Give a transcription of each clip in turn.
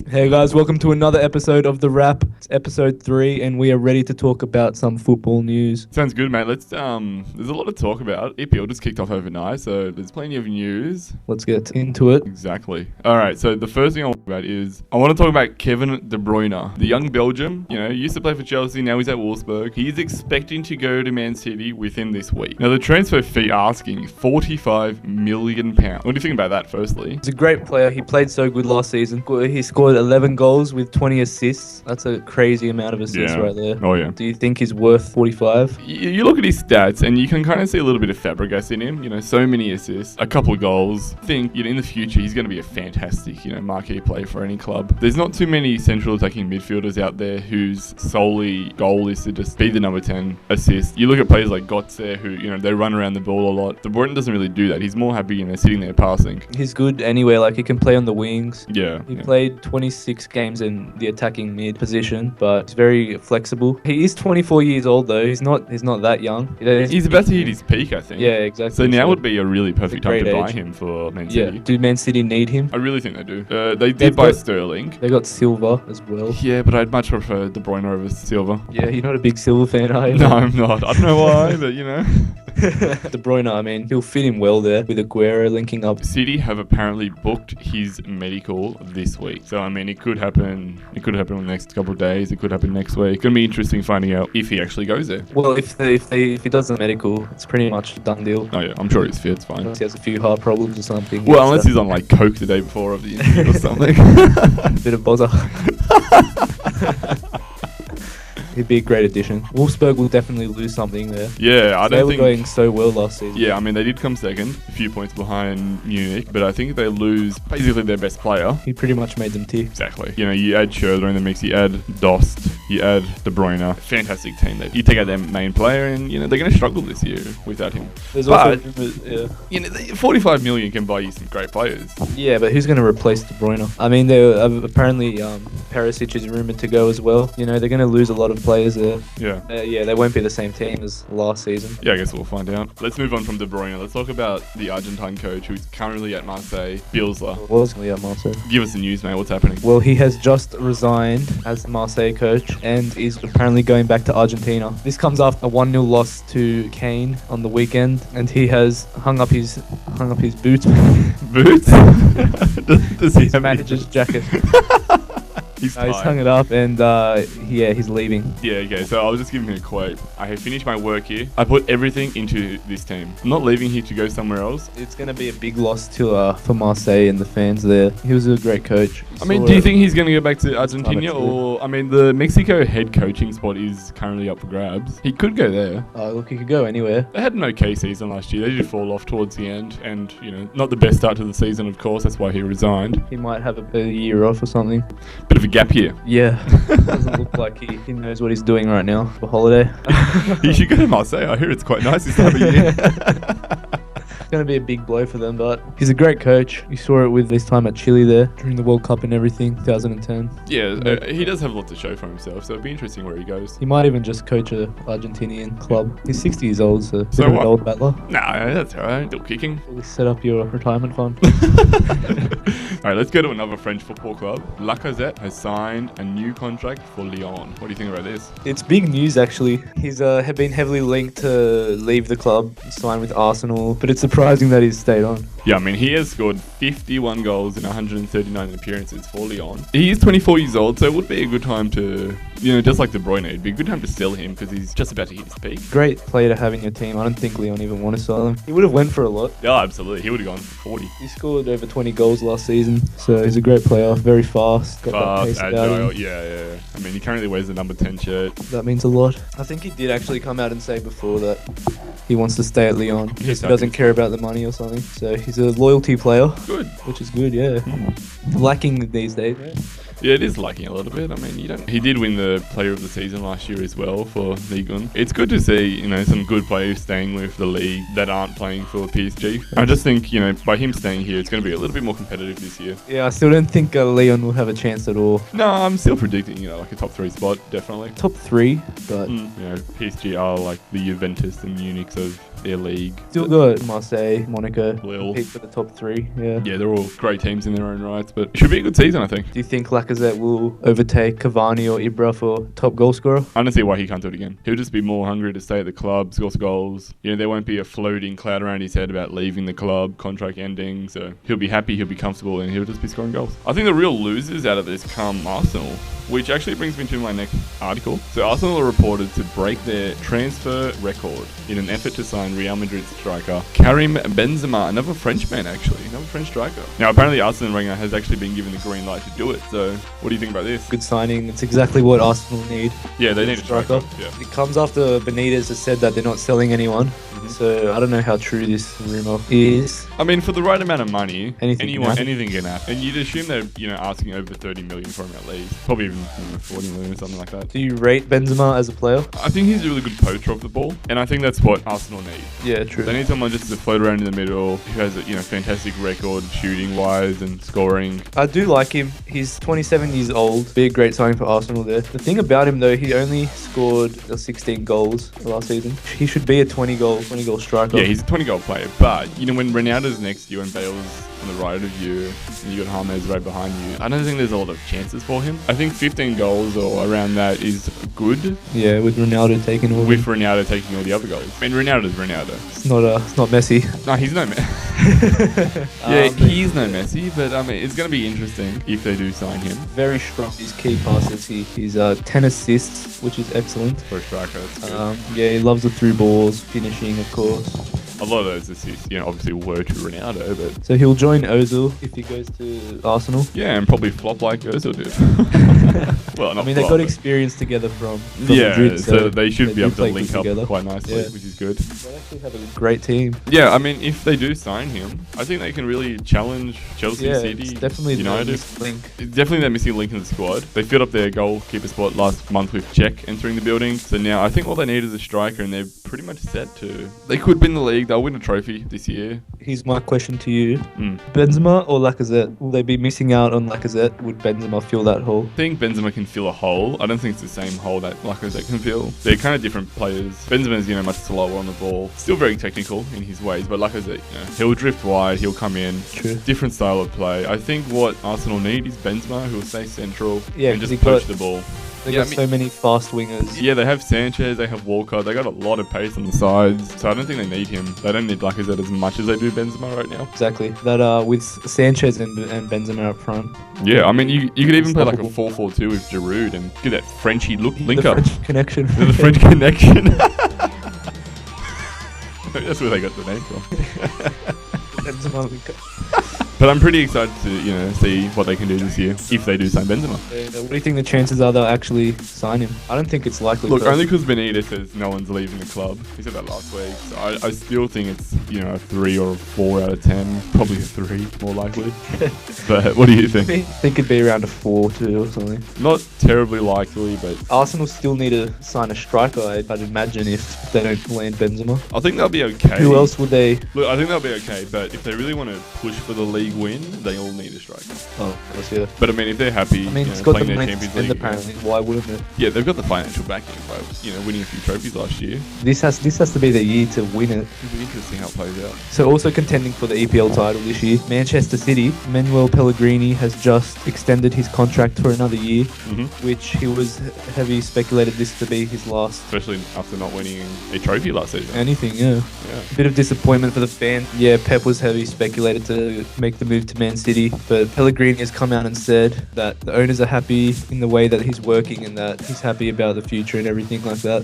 Hey guys, welcome to another episode of The Wrap. It's episode 3 and we are ready to talk about some football news. Sounds good, mate. There's a lot to talk about. EPL just kicked off overnight, so there's plenty of news. Let's get into it. Exactly. All right, so the first thing I want to talk about is I want to talk about Kevin De Bruyne, the young Belgium. Used to play for Chelsea, now he's at Wolfsburg. He's expecting to go to Man City within this week. Now, the transfer fee asking £45 million. What do you think about that, firstly? He's a great player. He played so good last season. He scored 11 goals with 20 assists. That's a crazy amount of assists right there. Oh, yeah. Do you think he's worth 45? You look at his stats and you can kind of see a little bit of Fabregas in him. So many assists, a couple of goals. I think, in the future, he's going to be a fantastic, marquee player for any club. There's not too many central attacking midfielders out there whose solely goal is to just be the number 10 assist. You look at players like Götze who, they run around the ball a lot. De Bruyne doesn't really do that. He's more happy, sitting there passing. He's good anywhere. Like, he can play on the wings. Yeah. He played 26 games in the attacking mid position, but he's very flexible. He is 24 years old though. He's not that young. He's about to hit his peak, I think. Yeah, exactly. So now would be a really perfect time to buy age. him for Man City. Yeah. Do Man City need him? I really think they do. They did buy Sterling. They got Silva as well. Yeah, but I'd much prefer De Bruyne over Silva. Yeah, you're not a big Silva fan, are you? No, I'm not. I don't know why, but De Bruyne, he'll fit in well there with Aguero linking up. City have apparently booked his medical this week. So, it could happen. It could happen in the next couple of days. It could happen next week. It's going to be interesting finding out if he actually goes there. Well, if he does the medical, it's pretty much a done deal. Oh, yeah. I'm sure he's fit. It's fine. Unless he has a few heart problems or something. Well, unless he's on, coke the day before of the interview or something. Bit of bother. He'd be a great addition. Wolfsburg will definitely lose something there. Yeah, I don't think... They were going so well last season. Yeah, they did come second, a few points behind Munich, but I think they lose basically their best player. He pretty much made them tick. Exactly. You add Schürrle in the mix, you add Dost, you add De Bruyne. Fantastic team. You take out their main player and, they're going to struggle this year without him. There's but, also... Yeah. 45 million can buy you some great players. Yeah, but who's going to replace De Bruyne? Apparently Perisic is rumoured to go as well. They're going to lose a lot of players there. Yeah. They won't be the same team as last season. Yeah, I guess we'll find out. Let's move on from De Bruyne. Let's talk about the Argentine coach who's currently at Marseille, Bielsa. Marseille. Give us the news, mate. What's happening? Well, he has just resigned as the Marseille coach and is apparently going back to Argentina. This comes after a 1-0 loss to Kane on the weekend, and he has hung up his boots. Boots? Does he his have manager's jacket. He's hung it up and he's leaving. Yeah, okay, so I was just giving him a quote. I have finished my work here. I put everything into this team. I'm not leaving here to go somewhere else. It's going to be a big loss for Marseille and the fans there. He was a great coach. Do you think he's going to go back to Argentina? Or, the Mexico head coaching spot is currently up for grabs. He could go there. Look, he could go anywhere. They had an okay season last year. They did fall off towards the end. And, not the best start to the season, of course. That's why he resigned. He might have a year off or something. Bit of a gap here. Yeah. Doesn't look like he knows what he's doing right now for holiday. You should go to Marseille. I hear it's quite nice this time of year. It's going to be a big blow for them, but he's a great coach. You saw it with his time at Chile there during the World Cup and everything, 2010. Yeah, he does have a lot to show for himself, so it'll be interesting where he goes. He might even just coach a Argentinian club. He's 60 years old, so he's an old battler. Nah, that's alright. Still kicking. Will set up your retirement fund. Alright, let's go to another French football club. Lacazette has signed a new contract for Lyon. What do you think about this? It's big news, actually. He's been heavily linked to leave the club, sign with Arsenal, but it's surprising that he's stayed on. Yeah, he has scored 51 goals in 139 appearances for Lyon. He is 24 years old, so it would be a good time to, just like De Bruyne, it'd be a good time to sell him because he's just about to hit his peak. Great player to have in your team. I don't think Lyon even want to sell him. He would have went for a lot. Yeah, absolutely. He would have gone for 40. He scored over 20 goals last season, so he's a great player. Very fast. Got that pace agile. Yeah. He currently wears the number 10 shirt. That means a lot. I think he did actually come out and say before that he wants to stay at Lyon. He doesn't care about the money or something. So he's a loyalty player. Good. Which is good, yeah. Lacking these days, right? Yeah, it is lacking a little bit. He did win the Player of the Season last year as well for Ligue 1. It's good to see, some good players staying with the league that aren't playing for PSG. I just think, by him staying here, it's going to be a little bit more competitive this year. Yeah, I still don't think Lyon will have a chance at all. No, I'm still predicting, a top 3 spot, definitely. Top 3, but... PSG are like the Juventus and Munichs of their league. Still got Marseille, Monaco, Lille. compete for the top 3. Yeah. Yeah, they're all great teams in their own rights, but it should be a good season, I think. Do you think Lacazette will overtake Cavani or Ibra for top goal scorer. I don't see why he can't do it again. He'll just be more hungry to stay at the club, score some goals. There won't be a floating cloud around his head about leaving the club, contract ending. So he'll be happy, he'll be comfortable, and he'll just be scoring goals. I think the real losers out of this come Arsenal, which actually brings me to my next article. So Arsenal are reported to break their transfer record in an effort to sign Real Madrid striker Karim Benzema, another Frenchman actually, another French striker. Now apparently Arsene Wenger has actually been given the green light to do it. So what do you think about this? Good signing. It's exactly what Arsenal need. Yeah, they need a striker. Yeah. It comes after Benitez has said that they're not selling anyone. So I don't know how true this rumor is. I mean, for the right amount of money, anything can happen. And you'd assume they're asking over 30 million for him at least, probably even 40 million or something like that. Do you rate Benzema as a player? I think he's a really good poacher of the ball, and I think that's what Arsenal need. Yeah, true. They need someone just to float around in the middle who has a fantastic record shooting wise and scoring. I do like him. He's 27 years old. Be a great signing for Arsenal there. The thing about him though, he only scored 16 goals last season. He should be a 20 goal striker. Yeah, he's a 20 goal player, but when Ronaldo's next to you and Bale's on the right of you and you got James right behind you, I don't think there's a lot of chances for him. I think 15 goals or around that is good. Yeah, with Ronaldo taking all the other goals. I mean, Ronaldo's Ronaldo. It's not Messi. No, he's no Messi. He's no Messi, but I mean, it's going to be interesting if they do sign him. Very strong. His key passes. He's 10 assists, which is excellent. For a striker, that's good. He loves the through balls, finishing, of course. A lot of those assists, obviously were to Ronaldo, but... So he'll join Ozil if he goes to Arsenal? Yeah, and probably flop like Ozil did. Well, not they got experience together from Madrid, so they should be able to link up quite nicely, which is good. They actually have a great team. Yeah, I mean, if they do sign him, I think they can really challenge Chelsea, City, it's definitely United. Link. It's definitely that missing link in the squad. They filled up their goalkeeper spot last month with Czech entering the building, so now I think all they need is a striker, and they're pretty much set to... They could win the league. They'll win a trophy this year. Here's my question to you. Benzema or Lacazette? Will they be missing out on Lacazette? Would Benzema fill that hole? I think Benzema can fill a hole. I don't think it's the same hole that Lacazette can fill. They're kind of different players. Benzema's, much slower on the ball. Still very technical in his ways, but Lacazette, he'll drift wide, he'll come in. True. Different style of play. I think what Arsenal need is Benzema, who'll stay central and just poach the ball. They got so many fast wingers. Yeah, they have Sanchez, they have Walker, they got a lot of pace on the sides, so I don't think they need him. They don't need Lacazette as much as they do Benzema right now. Exactly. That with Sanchez and Benzema up front. Yeah, I mean, you could even play like a 4-4-2 with Giroud and get that Frenchy link the up. French connection. The French connection. That's where they got the name from. Benzema link up. But I'm pretty excited to, see what they can do this year if they do sign Benzema. What do you think the chances are they'll actually sign him? I don't think it's likely. Look, only because Benitez says no one's leaving the club. He said that last week. So I still think it's, a 3 or a 4 out of 10. Probably a 3, more likely. But what do you think? I think it'd be around a 4-2 or something. Not terribly likely, but... Arsenal still need to sign a striker, I'd imagine, if they don't land Benzema. I think they'll be okay. Who else would they... Look, I think they'll be okay, but if they really want to push for the league win, they all need a striker. Oh, of course, yeah. But I mean, if they're happy, it's got playing the their money Champions to spend, League, apparently. Why wouldn't it? Yeah, they've got the financial backing by winning a few trophies last year. This has to be the year to win it. It'll be interesting how it plays out. So also contending for the EPL title this year, Manchester City. Manuel Pellegrini has just extended his contract for another year, which he was heavily speculated this to be his last. Especially after not winning a trophy last season. Anything, yeah. A bit of disappointment for the fan. Yeah, Pep was heavily speculated to make the move to Man City, but Pellegrini has come out and said that the owners are happy in the way that he's working and that he's happy about the future and everything like that.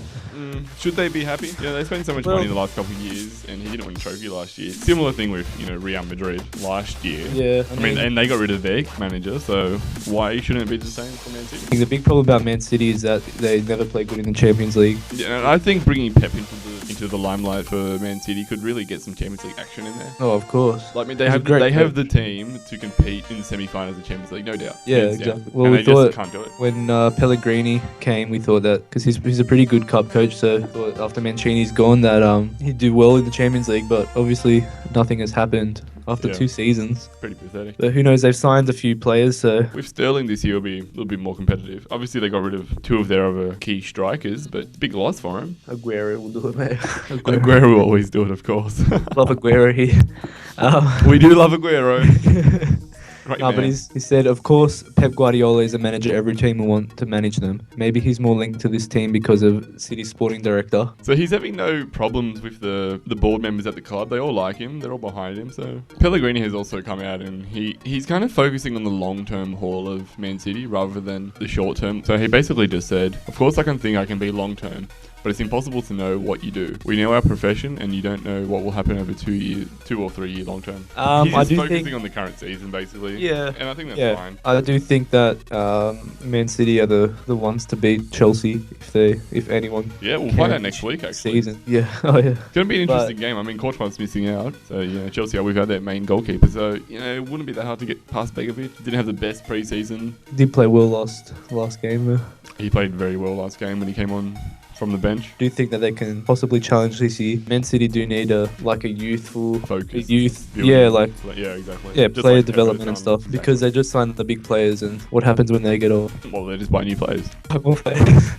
Should they be happy? Yeah, they spent so much money in the last couple of years, and he didn't win a trophy last year. Similar thing with Real Madrid last year. Yeah, I mean, and they got rid of their manager, so why shouldn't it be the same for Man City? I think the big problem about Man City is that they never play good in the Champions League. Yeah, and I think bringing Pep into the limelight for Man City could really get some Champions League action in there. Oh, of course. Like, I mean, they have the team to compete in the semi-finals of the Champions League, no doubt. Yeah, exactly. Well, and we thought just can't do it. When Pellegrini came, we thought that because he's a pretty good cup coach, so thought after Mancini's gone that he'd do well in the Champions League, but obviously nothing has happened after 2 seasons. Pretty pathetic. But who knows? They've signed a few players, so with Sterling this year, will be a little bit more competitive. Obviously, they got rid of 2 of their other key strikers, but big loss for him. Aguero will do it, mate. Aguero will always do it, of course. Love Aguero here. We do love Aguero. Great No, but man. he said, of course, Pep Guardiola is a manager every team will want to manage them. Maybe he's more linked to this team because of City's sporting director. So he's having no problems with the board members at the club. They all like him. They're all behind him. So Pellegrini has also come out and he's kind of focusing on the long-term haul of Man City rather than the short-term. So he basically just said, of course I can think I can be long-term, but it's impossible to know what you do. We know our profession, and you don't know what will happen over 2 or 3 year long term. He's I just do focusing think, on the current season, basically. yeah, And I think that's yeah, fine. I do think that Man City are the ones to beat Chelsea if anyone. Yeah, we'll can find out next week, actually. Season, yeah, oh yeah. It's going to be an interesting game. I mean, Courtois missing out. So, Chelsea, without their main goalkeeper. So, it wouldn't be that hard to get past Begovic. Didn't have the best preseason. Did play well last game though. He played very well last game when he came on from the bench. Do you think that they can possibly challenge this year? Man City do need a youthful Focus. yeah, Yeah, exactly. yeah, Just player like development and Pepper's stuff. done. Because they just signed the big players, and what happens when they get off? Well, they just buy new players. More players.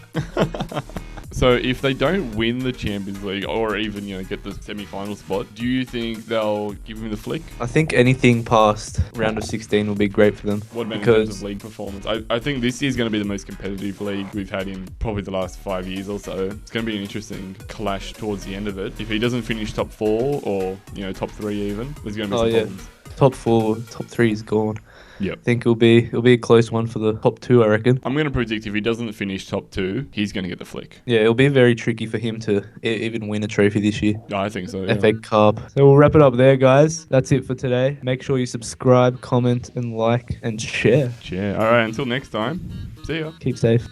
So if they don't win the Champions League or even get the semi-final spot, do you think they'll give him the flick? I think anything past round of 16 will be great for them. What about in terms Because of league performance? I think this year's going to be the most competitive league we've had in probably the last 5 years or so. It's going to be an interesting clash towards the end of it. If he doesn't finish top 4 or top 3 even, there's going to be some problems. top 4, top 3 is gone. Yep. I think it'll be a close one for the top 2, I reckon. I'm going to predict if he doesn't finish top 2, he's going to get the flick. Yeah, it'll be very tricky for him to even win a trophy this year. I think so. Yeah. FA Cup. So we'll wrap it up there, guys. That's it for today. Make sure you subscribe, comment, and like, and share. All right. Until next time. See ya. Keep safe.